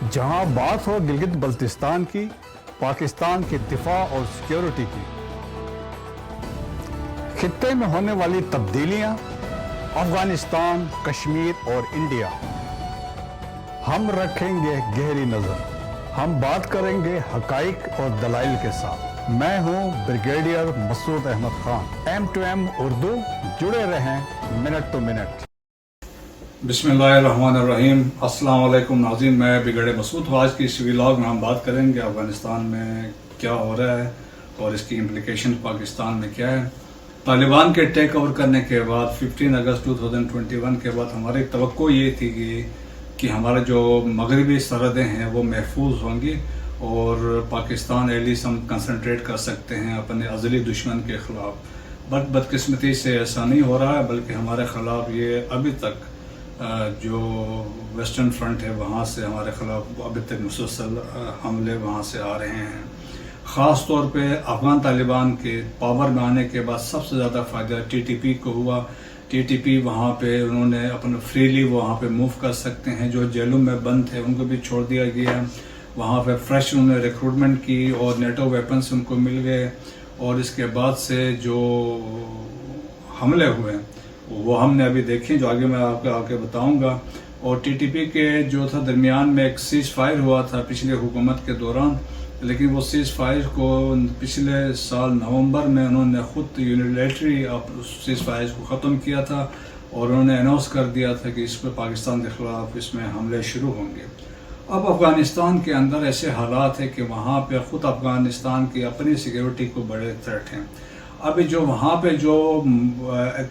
جہاں بات ہو گلگت بلتستان کی، پاکستان کے دفاع اور سیکیورٹی کی، خطے میں ہونے والی تبدیلیاں، افغانستان، کشمیر اور انڈیا، ہم رکھیں گے گہری نظر، ہم بات کریں گے حقائق اور دلائل کے ساتھ۔ میں ہوں brigadier Masood Ahmed Khan, M two M Urdu, جڑے رہیں منٹ ٹو منٹ۔ بسم اللہ الرحمن الرحیم۔ السلام علیکم ناظرین، میں بریگیڈیئر مسعود۔ آج کی اس ویلاگ میں ہم بات کریں گے افغانستان میں کیا ہو رہا ہے اور اس کی امپلیکیشن پاکستان میں کیا ہے۔ طالبان کے ٹیک اوور کرنے کے بعد 15 اگست 2021 کے بعد ہماری توقع یہ تھی کہ ہمارا جو مغربی سرحدیں ہیں وہ محفوظ ہوں گی اور پاکستان ایلیس ہم کنسنٹریٹ کر سکتے ہیں اپنے ازلی دشمن کے خلاف۔ بدقسمتی سے ایسا نہیں ہو رہا ہے، بلکہ ہمارے خلاف یہ ابھی تک جو ویسٹرن فرنٹ ہے وہاں سے ہمارے خلاف ابھی تک مسلسل حملے وہاں سے آ رہے ہیں۔ خاص طور پہ افغان طالبان کے پاور میں آنے کے بعد سب سے زیادہ فائدہ ٹی ٹی پی کو ہوا۔ ٹی ٹی پی وہاں پہ انہوں نے اپنا فریلی وہاں پہ موو کر سکتے ہیں، جو جیلوں میں بند تھے ان کو بھی چھوڑ دیا گیا۔ وہاں پہ فریش انہوں نے ریکروٹمنٹ کی اور نیٹو ویپنس ان کو مل گئے، اور اس کے بعد سے جو حملے ہوئے وہ ہم نے ابھی دیکھے، جو آگے میں آپ کو آگے بتاؤں گا۔ اور ٹی ٹی پی کے جو تھا درمیان میں ایک سیز فائر ہوا تھا پچھلے حکومت کے دوران، لیکن وہ سیز فائر کو پچھلے سال نومبر میں انہوں نے خود یونیلیٹری سیز فائر کو ختم کیا تھا، اور انہوں نے اناؤنس کر دیا تھا کہ اس پہ پاکستان کے خلاف اس میں حملے شروع ہوں گے۔ اب افغانستان کے اندر ایسے حالات ہیں کہ وہاں پہ خود افغانستان کی اپنی سیکیورٹی کو بڑے تھریٹ ہیں۔ ابھی جو وہاں پہ جو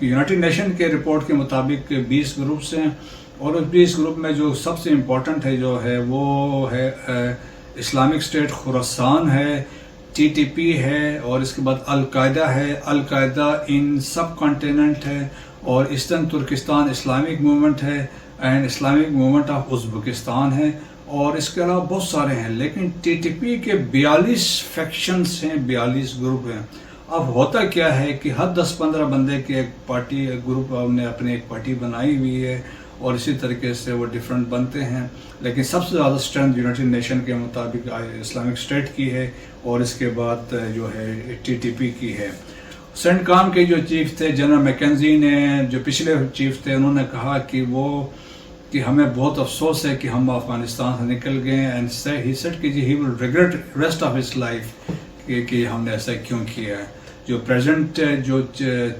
یونائٹڈ نیشن کے رپورٹ کے مطابق 20 گروپس ہیں، اور اس 20 گروپ میں جو سب سے امپورٹنٹ ہے جو ہے وہ ہے اسلامک اسٹیٹ خراسان ہے، ٹی ٹی پی ہے، اور اس کے بعد القاعدہ ہے۔ القاعدہ ان سب کانٹیننٹ ہے، اور ایسٹرن ترکستان اسلامک موومنٹ ہے، and Islamic movement of Uzbekistan ہے، اور اس کے علاوہ بہت سارے ہیں۔ لیکن ٹی ٹی پی کے 42 فیکشنز ہیں، 42 گروپ ہیں۔ اب ہوتا کیا ہے کہ ہر 10-15 بندے کی ایک پارٹی، ایک گروپ نے اپنی ایک پارٹی بنائی ہوئی ہے، اور اسی طریقے سے وہ ڈیفرنٹ بنتے ہیں۔ لیکن سب سے زیادہ اسٹرینتھ یونائٹڈ نیشن کے مطابق اسلامک اسٹیٹ کی ہے، اور اس کے بعد جو ہے ٹی ٹی پی کی ہے۔ سینٹ کام کے جو چیف تھے جنرل میکنزی نے، جو پچھلے چیف تھے، انہوں نے کہا کہ ہمیں بہت افسوس ہے کہ ہم افغانستان سے نکل گئے ہیں، اینڈ ہی سیڈ کہ he will regret rest of his life کہ ہم نے ایسا کیوں کیا ہے۔ جو پریزنٹ جو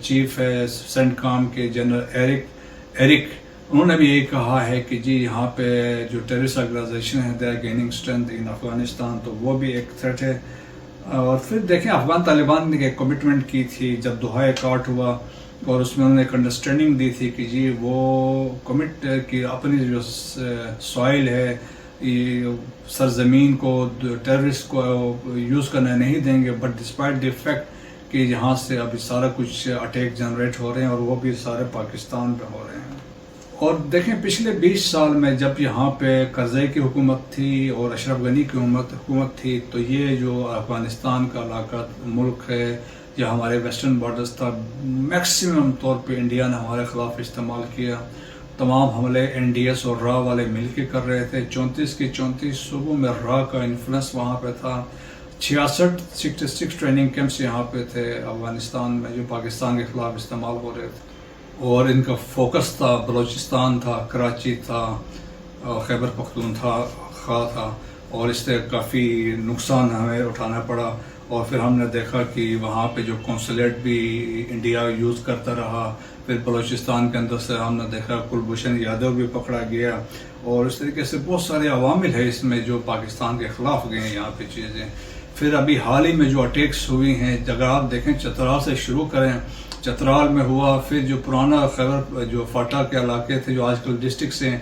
چیف ہے سینٹ کام کے جنرل ایرک، انہوں نے بھی یہی کہا ہے کہ جی یہاں پہ جو ٹیررسٹ آرگنائزیشن ہے they are gaining strength in Afghanistan, تو وہ بھی ایک تھریٹ ہے۔ اور پھر دیکھیں افغان طالبان نے ایک کمٹمنٹ کی تھی جب دوحہ ایکارڈ ہوا، اور اس میں انہوں نے ایک انڈرسٹینڈنگ دی تھی کہ جی وہ کمٹ کی اپنی جو سوائل ہے، سرزمین کو ٹیررسٹ کو یوز کرنے نہیں دیں گے، بٹ ڈسپائٹ دی فیکٹ کہ یہاں سے ابھی سارا کچھ اٹیک جنریٹ ہو رہے ہیں، اور وہ بھی سارے پاکستان پہ ہو رہے ہیں۔ اور دیکھیں پچھلے 20 سال میں جب یہاں پہ کرزئی کی حکومت تھی اور اشرف غنی کی حکومت تھی، تو یہ جو افغانستان کا علاقہ ملک ہے یا ہمارے ویسٹرن بارڈرز تھا، میکسیمم طور پہ انڈیا نے ہمارے خلاف استعمال کیا۔ تمام حملے این ڈی ایس اور را والے مل کے کر رہے تھے۔ 34 کے 34 صوبوں میں را کا انفلوئنس وہاں پہ تھا۔ 66 ٹریننگ کیمپس یہاں پہ تھے افغانستان میں جو پاکستان کے خلاف استعمال ہو رہے تھے، اور ان کا فوکس تھا بلوچستان تھا، کراچی تھا، خیبر پختونخوا تھا، اور اس سے کافی نقصان ہمیں اٹھانا پڑا۔ اور پھر ہم نے دیکھا کہ وہاں پہ جو قونصلیٹ بھی انڈیا یوز کرتا رہا۔ پھر بلوچستان کے اندر سے ہم نے دیکھا کلبھوشن یادو بھی پکڑا گیا، اور اس طریقے سے بہت سارے عوامل ہیں اس میں جو پاکستان کے خلاف گئے ہیں یہاں پہ چیزیں۔ پھر ابھی حال ہی میں جو اٹیکس ہوئی ہیں، اگر آپ دیکھیں چترال سے شروع کریں، چترال میں ہوا، پھر جو پرانا خیبر جو فاٹا کے علاقے تھے جو آج کل ڈسٹرکٹس ہیں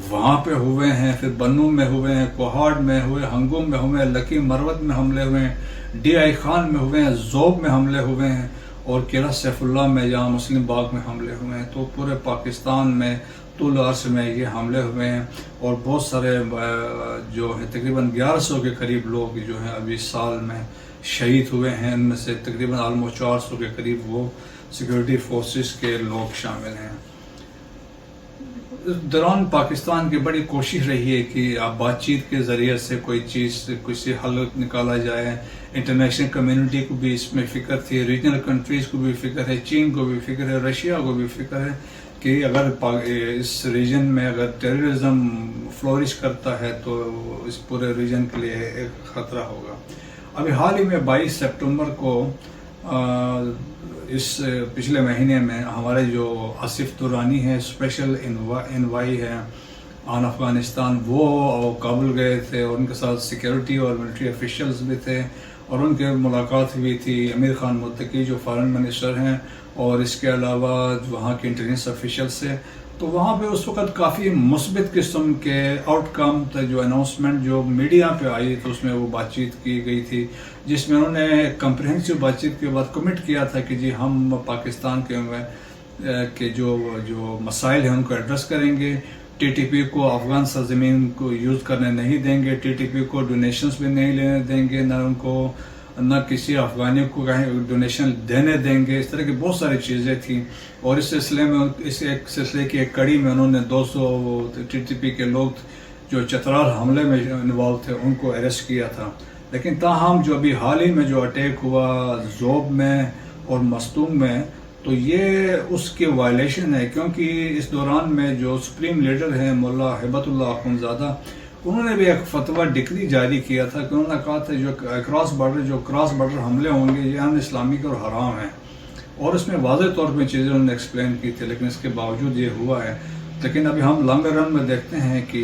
وہاں پہ ہوئے ہیں، پھر بنو میں ہوئے ہیں، کوہاڑ میں ہوئے، ہنگوم میں ہوئے ہیں، لکی مروت میں حملے ہوئے ہیں، ڈی آئی خان میں ہوئے ہیں، زوب میں حملے ہوئے ہیں، اور قلعہ سیف اللہ میں جہاں مسلم باغ میں حملے ہوئے ہیں۔ تو پورے پاکستان میں طول عرص میں یہ حملے ہوئے ہیں، اور بہت سارے جو ہے تقریباً 1100 کے قریب لوگ جو ہیں ابھی سال میں شہید ہوئے ہیں۔ ان میں سے تقریباً آلموسٹ 400 کے قریب وہ سیکورٹی فورسز کے لوگ شامل ہیں۔ اس دوران پاکستان کی بڑی کوشش رہی ہے کہ آپ بات چیت کے ذریعے سے کوئی چیز کسی حل نکالا جائے. انٹرنیشنل کمیونٹی کو بھی اس میں فکر تھی, ریجنل کنٹریز کو بھی فکر ہے, چین کو بھی فکر ہے, رشیا کو بھی فکر ہے کہ اگر اس ریجن میں اگر ٹیررزم فلورش کرتا ہے تو اس پورے ریجن کے لیے ایک خطرہ ہوگا. ابھی حال ہی میں 22 سپٹمبر کو اس پچھلے مہینے میں ہمارے جو آصف درانی ہے, اسپیشل انوائی ہے آن افغانستان, وہ کابل گئے تھے اور ان کے ساتھ سیکیورٹی اور ملٹری آفیشلز بھی تھے اور ان کے ملاقات ہوئی تھی امیر خان متقی جو فارن منسٹر ہیں اور اس کے علاوہ وہاں کے انٹیلیجنس آفیشل سے. تو وہاں پہ اس وقت کافی مثبت قسم کے آؤٹ کم تھے. جو اناؤنسمنٹ جو میڈیا پہ آئی تو اس میں وہ بات چیت کی گئی تھی جس میں انہوں نے کمپریہنسو بات چیت کے بعد کمٹ کیا تھا کہ جی ہم پاکستان کے جو مسائل ہیں ان کو ایڈریس کریں گے, ٹی ٹی پی کو افغان سرزمین کو یوز کرنے نہیں دیں گے, ٹی ٹی پی کو ڈونیشنز بھی نہیں لینے دیں گے, نہ کسی افغانی کو ڈونیشن دینے دیں گے. اس طرح کی بہت ساری چیزیں تھیں اور اس سلسلے میں اس ایک سلسلے کی ایک کڑی میں انہوں نے 200 ٹی ٹی پی کے لوگ جو چترال حملے میں انوالو تھے ان کو اریسٹ کیا تھا. لیکن تاہم جو ابھی حال ہی میں جو اٹیک ہوا زوب میں اور مستونگ میں تو یہ اس کی وائلیشن ہے, کیونکہ اس دوران میں جو سپریم لیڈر ہیں مولا ہیبت اللہ اخونزادہ انہوں نے بھی ایک فتویٰ ڈکری جاری کیا تھا کہ انہوں نے کہا تھا جو کراس بارڈر حملے ہوں گے یہ ان اسلامک اور حرام ہیں, اور اس میں واضح طور پہ چیزیں انہوں نے ایکسپلین کی تھی, لیکن اس کے باوجود یہ ہوا ہے. لیکن ابھی ہم لانگ رن میں دیکھتے ہیں کہ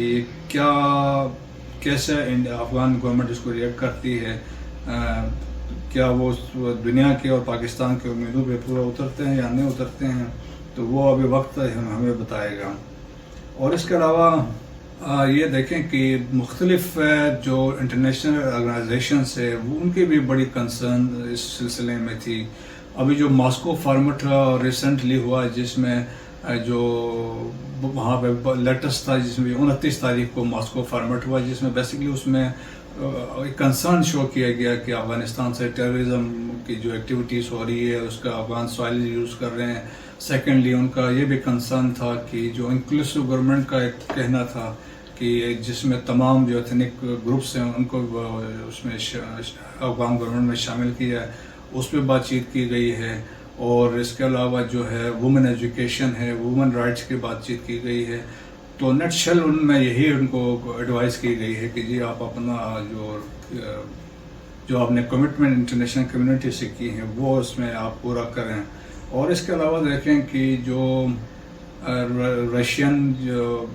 کیسے افغان گورنمنٹ اس کو ریئیکٹ کرتی ہے, کیا وہ دنیا کے اور پاکستان کے امیدوں پہ پورا اترتے ہیں یا نہیں اترتے ہیں, تو وہ ابھی وقت ہمیں بتائے گا. اور اس کے علاوہ یہ دیکھیں کہ مختلف جو انٹرنیشنل آرگنائزیشنس ہے وہ ان کی بھی بڑی کنسرن اس سلسلے میں تھی. ابھی جو ماسکو فارمیٹ ریسنٹلی ہوا جس میں جو وہاں پہ لیٹسٹ تھا جس میں 29 تاریخ کو ماسکو فارمیٹ ہوا جس میں بیسکلی اس میں کنسرن شو کیا گیا کہ افغانستان سے ٹیررزم کی جو ایکٹیویٹیز ہو رہی ہے اس کا افغان سوائل یوز کر رہے ہیں. سیکنڈلی ان کا یہ بھی کنسرن تھا کہ جو انکلوسیو گورنمنٹ کا ایک کہنا تھا کہ جس میں تمام جو ایتھنک گروپس ہیں ان کو اس میں افغان گورنمنٹ میں شامل کیا ہے, اس پہ بات چیت کی گئی ہے. اور اس کے علاوہ جو ہے وومن ایجوکیشن ہے, وومن رائٹس کی بات چیت کی گئی ہے. تو نیٹ شل ان میں یہی ان کو ایڈوائز کی گئی ہے کہ جی آپ اپنا جو آپ نے کمٹمنٹ انٹرنیشنل کمیونٹی سے کی ہیں وہ اس میں آپ پورا کریں. اور اس کے علاوہ دیکھیں کہ جو رشین جو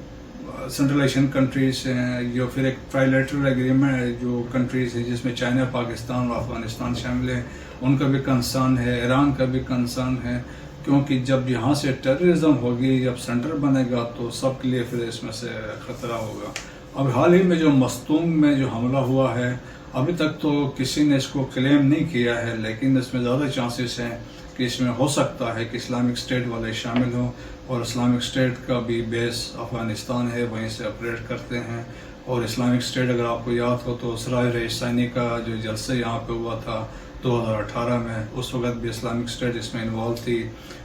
سنٹرل ایشین کنٹریز ہیں, جو پھر ایک ٹرائلیٹرل ایگریمنٹ جو کنٹریز ہیں جس میں چائنا, پاکستان اور افغانستان شامل ہیں, ان کا بھی کنسرن ہے, ایران کا بھی کنسرن ہے, کیونکہ جب یہاں سے ٹیررزم ہوگی, جب سینٹر بنے گا تو سب کے لیے پھر اس میں سے خطرہ ہوگا. اب حال ہی میں جو مستونگ میں جو حملہ ہوا ہے ابھی تک تو کسی نے اس کو کلیم نہیں کیا ہے, لیکن اس میں زیادہ چانسز ہیں کہ اس میں ہو سکتا ہے کہ اسلامک اسٹیٹ والے شامل ہوں, اور اسلامک اسٹیٹ کا بھی بیس افغانستان ہے, وہیں سے آپریٹ کرتے ہیں. اور اسلامک اسٹیٹ اگر آپ کو یاد ہو تو سرائے ریشانی کا جو جلسہ یہاں پہ ہوا تھا 2018 میں, اس وقت بھی اسلامک اسٹیٹ اس میں انوالو تھی.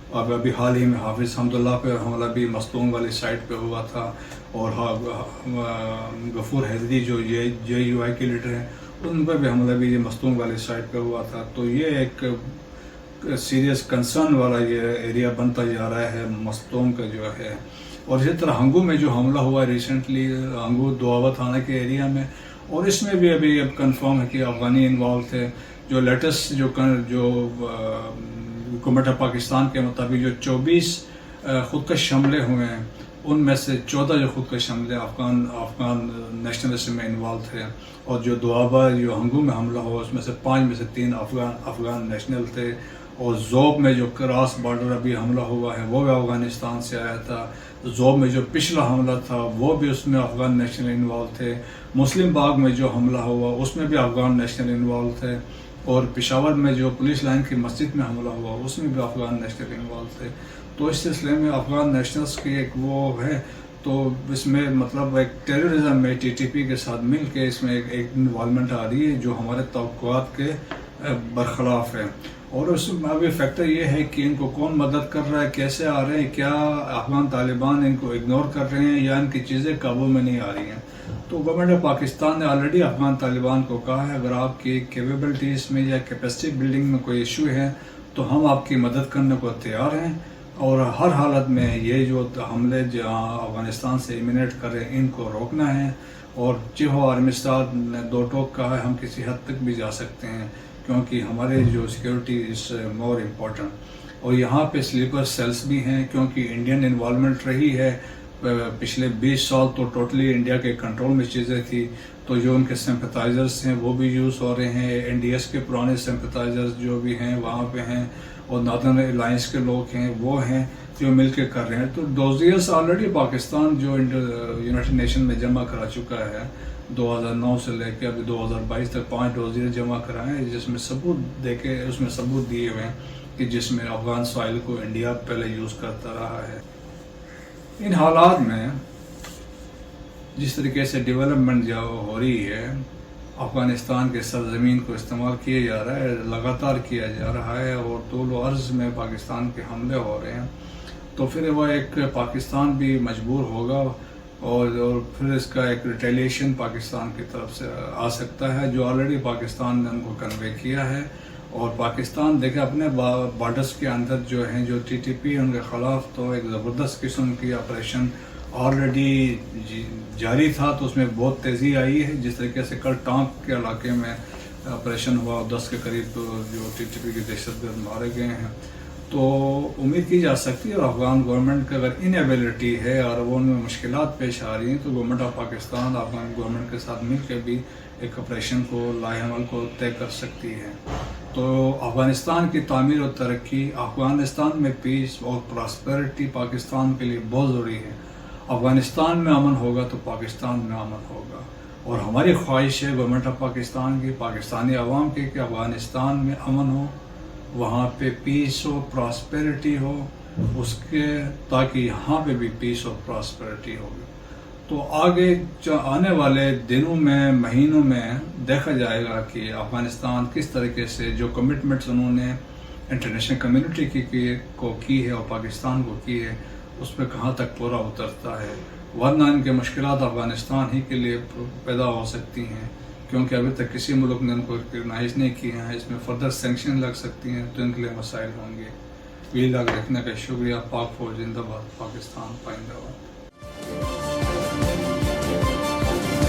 اور ابھی حال ہی میں حافظ حمداللہ پہ حملہ بھی مستونگ والی سائٹ پہ ہوا تھا, اور غفور حیدری جو جے یو آئی کے لیڈر ہیں ان پہ بھی حملہ بھی یہ مستونگ والی سائٹ پہ ہوا تھا. تو یہ ایک سیریس کنسرن والا یہ ایریا بنتا جا رہا ہے مستونگ کا جو ہے. اور اسی طرح ہنگو میں جو حملہ ہوا ریسنٹلی ہنگو دوآبا تھانہ کے ایریا میں, اور اس میں بھی ابھی اب کنفرم ہے کہ افغانی انوالو تھے. جو لیٹسٹ جو حکومت پاکستان کے مطابق جو 24 خودکش حملے ہوئے ہیں ان میں سے 14 جو خودکش حملے افغان نیشنلسٹ میں انوالو تھے, اور جو دوآبا جو ہنگو میں حملہ ہوا اس میں سے 5 میں سے 3 افغان نیشنل تھے. اور زوب میں جو کراس بارڈر ابھی حملہ ہوا ہے وہ بھی افغانستان سے آیا تھا. زوب میں جو پچھلا حملہ تھا وہ بھی اس میں افغان نیشنل انوالو تھے. مسلم باغ میں جو حملہ ہوا اس میں بھی افغان نیشنل انوالو تھے. اور پشاور میں جو پولیس لائن کی مسجد میں حملہ ہوا اس میں بھی افغان نیشنل انوالو تھے. تو اس سلسلے میں افغان نیشنلز کی ایک وہ ہے, تو اس میں مطلب ایک ٹیررزم میں ٹی ٹی پی کے ساتھ مل کے اس میں ایک انوالومنٹ آ رہی ہے جو ہمارے توقعات کے برخلاف ہے. اور اس میں ابھی فیکٹر یہ ہے کہ ان کو کون مدد کر رہا ہے، کیسے آ رہے ہیں، کیا افغان طالبان ان کو اگنور کر رہے ہیں یا ان کی چیزیں قابو میں نہیں آ رہی ہیں. تو گورنمنٹ آف پاکستان نے آلریڈی افغان طالبان کو کہا ہے اگر آپ کی کیپیبلٹیز میں یا کیپیسٹی بلڈنگ میں کوئی ایشو ہے تو ہم آپ کی مدد کرنے کو تیار ہیں، اور ہر حالت میں یہ جو حملے جہاں افغانستان سے ایمینیٹ کر رہے ہیں ان کو روکنا ہے. اور چیہو آرمی اسٹاف نے دو ٹوک کہا ہے ہم کسی حد تک بھی جا سکتے ہیں کیونکہ ہمارے جو سیکورٹی از مور امپورٹنٹ. اور یہاں پہ سلیپر سیلز بھی ہیں کیونکہ انڈین انوالومنٹ رہی ہے پچھلے 20 سال تو ٹوٹلی انڈیا کے کنٹرول میں چیزیں تھی. تو جو ان کے سمپتائزرز ہیں وہ بھی یوز ہو رہے ہیں، این ڈی ایس کے پرانے سمپتائزرز جو بھی ہیں وہاں پہ ہیں، اور ناردرن الائنس کے لوگ ہیں وہ ہیں جو مل کے کر رہے ہیں. تو ڈوزیئرس آلریڈی پاکستان جو یونائٹڈ نیشن میں جمع کرا چکا ہے 2009 سے لے کے ابھی 2022 تک 5 ڈوزیئر جمع کرائے ہیں، جس میں ثبوت دے کے اس میں ثبوت دیے ہوئے ہیں کہ جس میں افغان سوائل کو انڈیا پہلے یوز کرتا رہا ہے. ان حالات میں جس طریقے سے ڈیولپمنٹ جو ہو رہی ہے، افغانستان کے سرزمین کو استعمال کیا جا رہا ہے، لگاتار کیا جا رہا ہے، اور طول و عرض میں پاکستان کے حملے ہو رہے ہیں، تو پھر وہ ایک پاکستان بھی مجبور ہوگا اور پھر اس کا ایک ریٹیلیشن پاکستان کی طرف سے آ سکتا ہے جو آلریڈی پاکستان نے ان کو کنوے کیا ہے. اور پاکستان دیکھیں اپنے بارڈرز کے اندر جو ہیں جو ٹی ٹی پی ان کے خلاف تو ایک زبردست قسم کی آپریشن آلریڈی جاری تھا، تو اس میں بہت تیزی آئی ہے. جس طریقے سے کل ٹانک کے علاقے میں آپریشن ہوا، 10 کے قریب جو ٹی ٹی پی کے دہشت گرد مارے گئے ہیں، تو امید کی جا سکتی ہے. اور افغان گورنمنٹ کا اگر انیبلٹی ہے اور وہ ان میں مشکلات پیش آ رہی ہیں تو government of Pakistan Afghan government کے ساتھ مل کے بھی ایک آپریشن کو لاہ عمل کو طے کر سکتی ہے. تو افغانستان کی تعمیر و ترقی، افغانستان میں پیس اور پراسپیرٹی پاکستان کے لیے بہت ضروری ہے. افغانستان میں امن ہوگا تو پاکستان میں امن ہوگا، اور ہماری خواہش ہے گورنمنٹ آف پاکستان کی، پاکستانی عوام کی، کہ افغانستان میں امن ہو، وہاں پہ پیس ہو، پراسپیرٹی ہو، اس کے تاکہ یہاں پہ بھی پیس اور پراسپیرٹی ہوگی. تو آگے آنے والے دنوں میں، مہینوں میں دیکھا جائے گا کہ افغانستان کس طریقے سے جو کمٹمنٹس انہوں نے انٹرنیشنل کمیونٹی کو کی ہے اور پاکستان کو کی ہے اس پہ کہاں تک پورا اترتا ہے. ورنہ ان کے مشکلات افغانستان ہی کے لیے پیدا ہو سکتی ہیں کیونکہ ابھی تک کسی ملک نے ان کو ریکگنائز نہیں کیا ہے. اس میں فردر سینکشن لگ سکتی ہیں تو ان کے لیے مسائل ہوں گے. ویل رکھنے کا شکریہ. پاک فوج زندہ باد، پاکستان پائندہ باد.